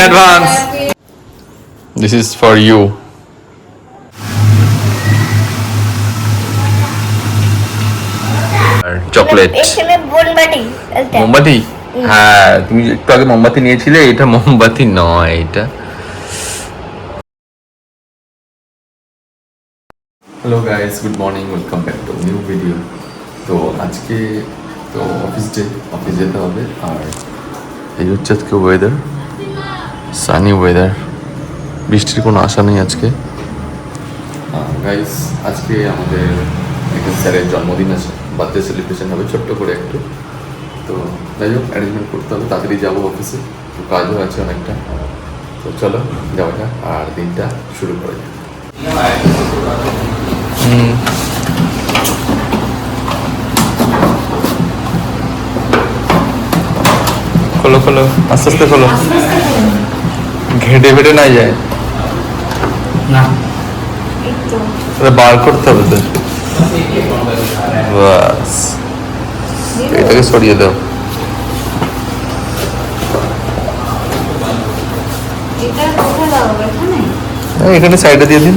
advance. This is for you. Chocolate মোমবাতি হ্যাঁ তুমি একটু আগে মোমবাতি নিয়েছিলে এটা মোমবাতি নয় এটা hello guys good morning welcome back to new video তো আজকে তো অফিস যেতে হবে আর এই হচ্ছে আজকে ওয়েদার সানি ওয়েদার বৃষ্টির কোনো আশা নেই আজকে গাইস আজকে আমাদের একটা স্যারের জন্মদিন আছে বার্থডে সেলিব্রেশন হবে ছোট্ট করে একটু তো যাই হোক অ্যারেঞ্জমেন্ট করতে হবে তাড়াতাড়ি যাবো অফিসে তো কাজও আছে অনেকটা তো চলো যাওয়া যাক আর দিনটা শুরু করা যাক খোলো খোলো আস্তে আস্তে খোলো ঘেটে ফেটে না যায় না বার করতে হবে তো বাস এটাকে সরিয়ে দাও এখানে সাইডে দিয়ে দিন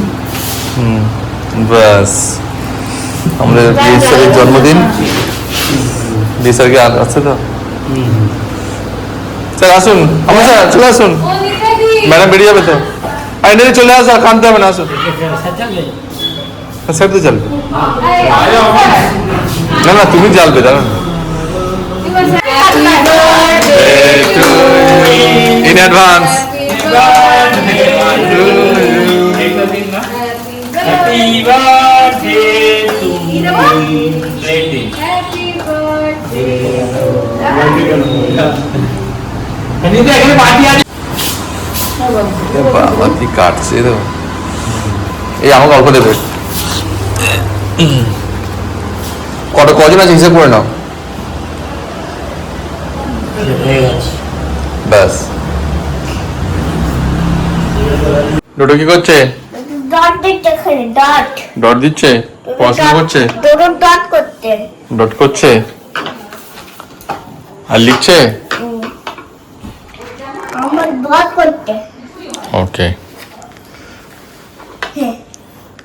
বাস আমাদের স্যারের জন্মদিন স্যারকে আছে তো স্যার আসুন আমার স্যার চলে আসুন ম্যাডাম বেরিয়ে যাবে তো আইনে চলে আসো আর কানতে হবে না আসুন স্যার তো জ্বালবে না না তুমি জ্বালবে দাঁড়ান ইন অ্যাডভান্স বাবা কি কাটছে তো এই আমাকে অল্প দেবে কজন আছে হিসেব করে নাও ব্যাস ডোডো কি করছে ডট দিচ্ছে পড়াশোনা করছে ডট করছে আর লিখছে ওকে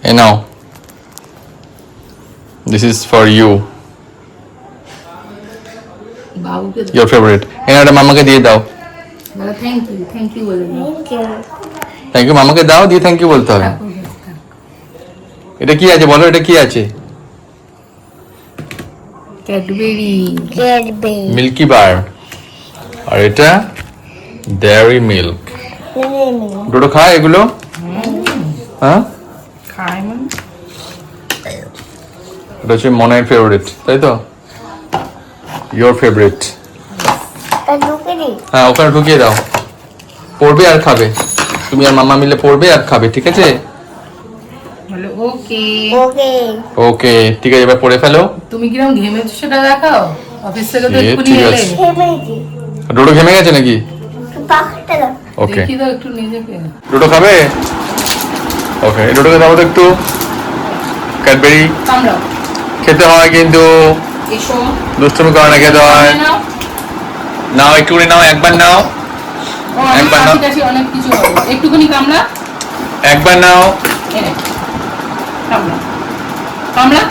এই নাও This is for you. Your favorite. এনাটা মামাকে দিয়ে দাও। থ্যাংক ইউ বলে দাও। থ্যাংক ইউ মামাকে দাও দিয়ে থ্যাংক ইউ বলতে হবে। এটা কি আছে বলো এটা কি আছে? ক্যাডবেরি মিল্কি বার আর এটা ডেয়ারি মিল্ক ডোডো খায় এগুলো হ্যাঁ খায় মানে এটা হচ্ছে মনের ফেভারিট তাই তো ইয়োর ফেভারিট হ্যাঁ ওখানে ঢুকিয়ে দাও পড়বে আর খাবে তুমি আর মামা মিলে পড়বে আর খাবে ঠিক আছে ওকে ওকে ঠিক আছে এবার পড়ে ফেলো তুমি কিরকম ঘেমেছো সেটা দেখাও অফিস থেকে তো এক্ষুনি এলে ডোডো ঘেমে গেছে নাকি ওকে দেখি দাও একটু নিজেকে ডোডো খাবে ওকে ডোডোকে দাও তো একটু ক্যাডবেরি কামড়াও খেতে হয় কিন্তু এসো দুষ্টুমি করে না খেতে হয় নাও একটু করে নাও একবার নাও একবার নাও অনেক কিছু হবে একটুখানি কামড়া একবার নাও কামড়া কামড়া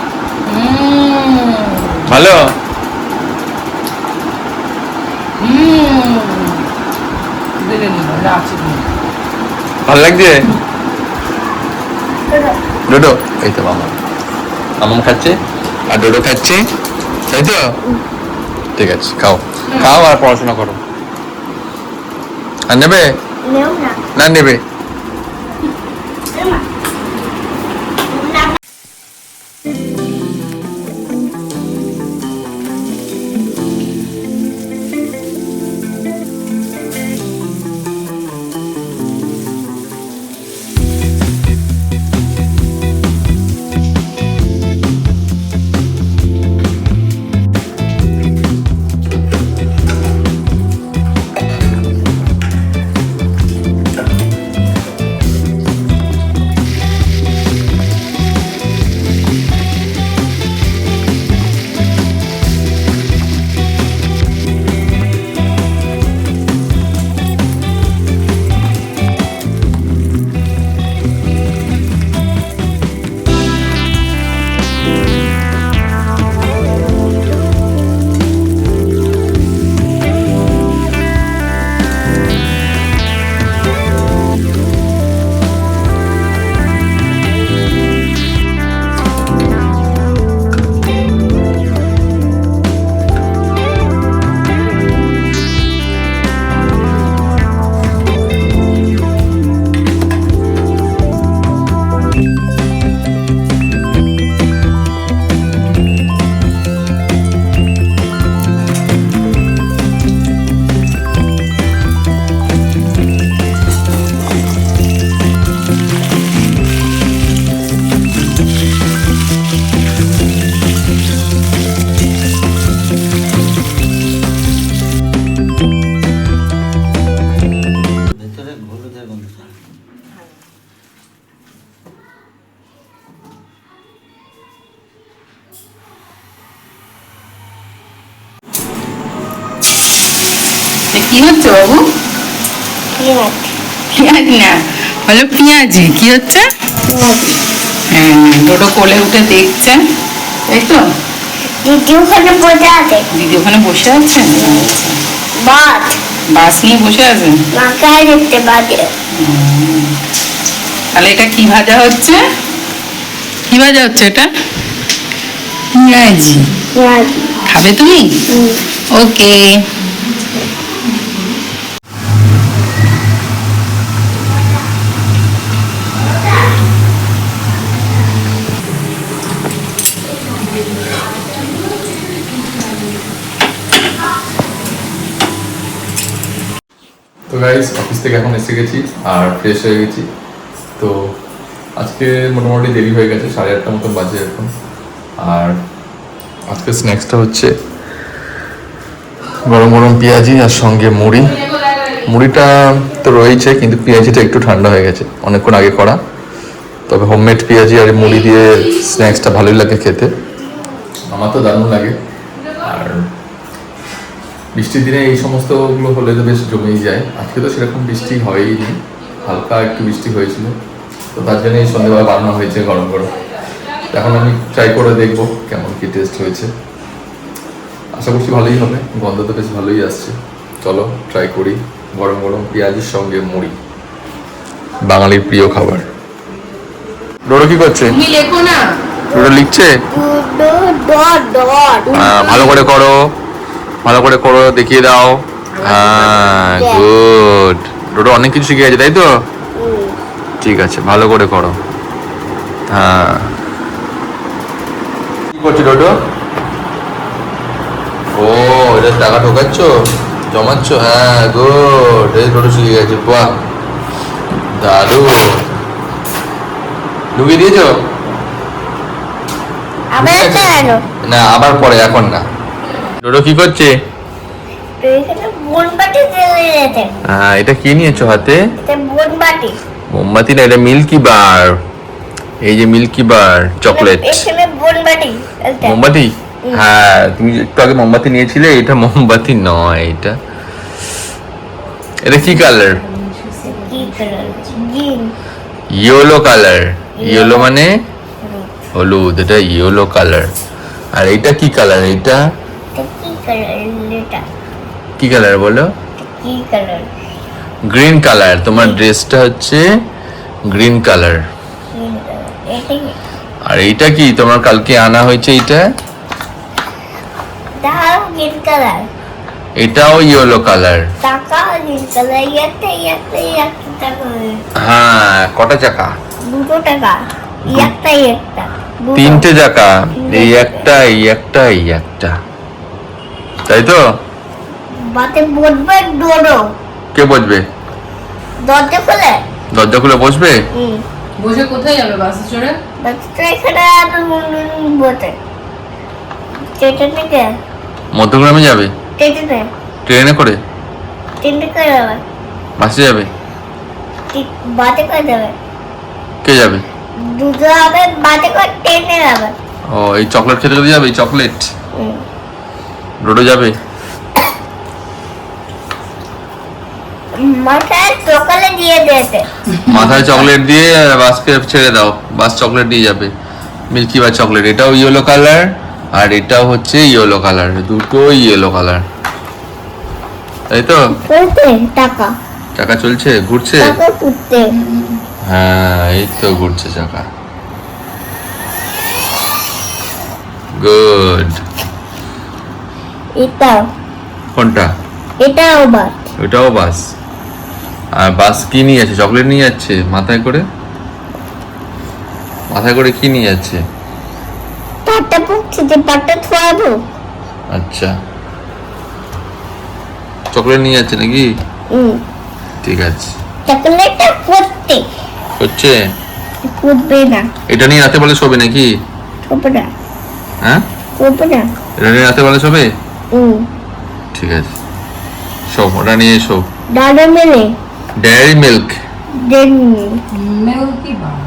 ভালো ভালো লাগছে ডোডো এই তো মামা মামা খাচ্ছে আর ডোডো খাচ্ছে তাই তো ঠিক আছে খাও খাও আর পড়াশোনা করো আর নেবে না নেবে এটা কি হচ্ছে বাবু? পেঁয়াজ না, বলো পেঁয়াজি। কি হচ্ছে? হ্যাঁ, টোটো কোলে উঠে দেখছে, তাই তো? দিদি ওখানে বসে আছে। দিদি ওখানে বসে আছে। বাস বাস নিয়ে বসে আছে। মাথায় দেখতে পাচ্ছে। তাহলে এটা কি ভাজা হচ্ছে? কি ভাজা হচ্ছে এটা? পেঁয়াজি। খাবে তুমি? ওকে। তো গাইস অফিস থেকে এখন এসে গেছি আর ফ্রেশ হয়ে গেছি। তো আজকে মোটামুটি দেরি হয়ে গেছে, 8:30 মতন বাজে এখন। আর আজকে স্ন্যাক্সটা হচ্ছে গরম গরম পেঁয়াজি আর সঙ্গে মুড়ি। মুড়িটা তো রয়েছে, কিন্তু পেঁয়াজিটা একটু ঠান্ডা হয়ে গেছে, অনেকক্ষণ আগে করা। তবে হোমমেড পেঁয়াজি আর মুড়ি দিয়ে স্ন্যাক্সটা ভালোই লাগে খেতে, আমার তো দারুণ লাগে। আর বৃষ্টির দিনে এই সমস্তগুলো হলে তো বেশ জমেই যায়। আজকে তো সেরকম বৃষ্টি হয়নি, হালকা একটু বৃষ্টি হয়েছিল, তো তার জন্য এই সন্ধ্যেবেলা বানানো হয়েছে গরম গরম। এখন আমি ট্রাই করে দেখবো কেমন কি টেস্ট হয়েছে। আশা করছি ভালোই হবে, গন্ধ তো বেশ ভালোই আসছে। চলো ট্রাই করি। গরম গরম পেঁয়াজের সঙ্গে মুড়ি, বাঙালির প্রিয় খাবার। ডোরো কি করছে? তুমি লেখো না। ডোরো লিখছে। ভালো করে করো, ভালো করে করো, দেখিয়ে দাও। হ্যাঁ, গুড। ডোডো অনেক কিছু শিখে গেছে, তাই তো? ঠিক আছে, ভালো করে করো। হ্যাঁ, কি করছো ডোডো? ও, এটা টাকা ঢোকাচ্ছ, জমাচ্ছ? হ্যাঁ, গুড। এই ডোডো শিখে গেছে, বাহ, দারুণ। ঢুকিয়ে দিয়েছো? না, আবার পরে, এখন না। ডোডো কি করছে? হ্যাঁ, এটা কি নিয়েছো হাতে? মোমবাতি না, এটা মিল্কি বার। এই যে মিল্কি বার চকলেট। মোমবাতি? হ্যাঁ, তুমি একটু আগে মোমবাতি নিয়েছিলে, এটা মোমবাতি নয়। এটা কি কালার? Yellow colour. ইয়েলো মানে হলুদ, এটা ইয়েলো কালার। আর এটা কি কালার? এটা কি কালার বলো? Green colour. তোমার ড্রেসটা হচ্ছে গ্রিন কালার। আর এইটা কি তোমার কালকে আনা হয়েছে? এটাও ইয়েলো কালার। হ্যাঁ, কটা চাকা? দুটো টাকা। তিনটে চাকা। এই একটা, এই একটা, এই একটা, তাই তো? বাতে বসবে ডোডো। কে বসবে? দরজা খুলে। দরজা খুলে বসবে? বসে কোথায় যাবে? বাসে চড়ে? বাচ্চাটা এখানে বসে। স্টেশনে কে? মধ্যগ্রামে যাবে? স্টেশনে। ট্রেনে করে? ট্রেনে করে যাবে। বাসে যাবে? বাতে করে যাবে। কে যাবে? দুটো হবে, বাতে করে ট্রেনে যাবে। ও, এই চকলেট খেতে খেতে যাবে? এই চকলেট ডোডো যাবে? মাথায় সকালে দিয়ে দিয়েছে। মাথায় চকলেট দিয়ে বাসকে ছেড়ে দাও, বাস চকলেট দিয়ে যাবে। মিল্কি বার চকলেট। এটাও ইয়েলো কালার আর এটাও হচ্ছে ইয়েলো কালার, দুটো ইয়েলো কালার, তাই তো? টাকা চাকা চলছে, ঘুরছে? হ্যাঁ, এই তো ঘুরছে চাকা। গুড। এটা কোনটা? এটাও বাস। ওটাও বাস। আর বাস কি নিয়ে যাচ্ছে? চকলেট নিয়ে যাচ্ছে মাথায় করে। মাথায় করে কি নিয়ে যাচ্ছে? পাটা পুকছে, যে পাটা থোয়াবো। আচ্ছা, চকলেট নিয়ে যাচ্ছে নাকি? ঠিক আছে। চকলেটটা করতে হচ্ছে? করবে না। এটা নিয়ে রাতে বলে শোবে নাকি? করবে না। হ্যাঁ, করবে না। এটা নিয়ে রাতে বলে শোবে? ঠিক আছে, শো, ওটা নিয়ে শো। ডাডা মেলে ডেয়ারি মিল্ক। মিল্কি বার।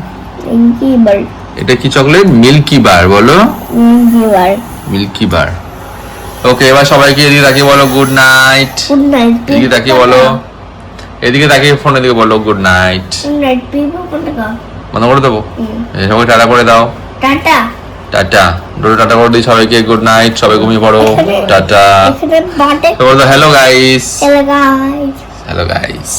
মিল্কি বার। এটা কি চকলেট? মিল্কি বার বলো। মিল্কি বার। মিল্কি বার। ওকে এবার সবাইকে এদিকে তাকিয়ে বলো গুড নাইট। গুড নাইট এদিকে তাকিয়ে বলো, এদিকে তাকিয়ে ফোনের দিকে বলো গুড নাইট। গুড নাইট পিপো কোনটা বন্ধ করে দেবো? সবাই টাটা করে দাও। টাটা টাটা, ডোডো টাটা করে দিই সবাইকে, গুড নাইট, সবাই ঘুমিয়ে পড়ো, টাটা। এখানে বাটে তো বলো হ্যালো গাইস, চলে গাইস হ্যালো গাইস।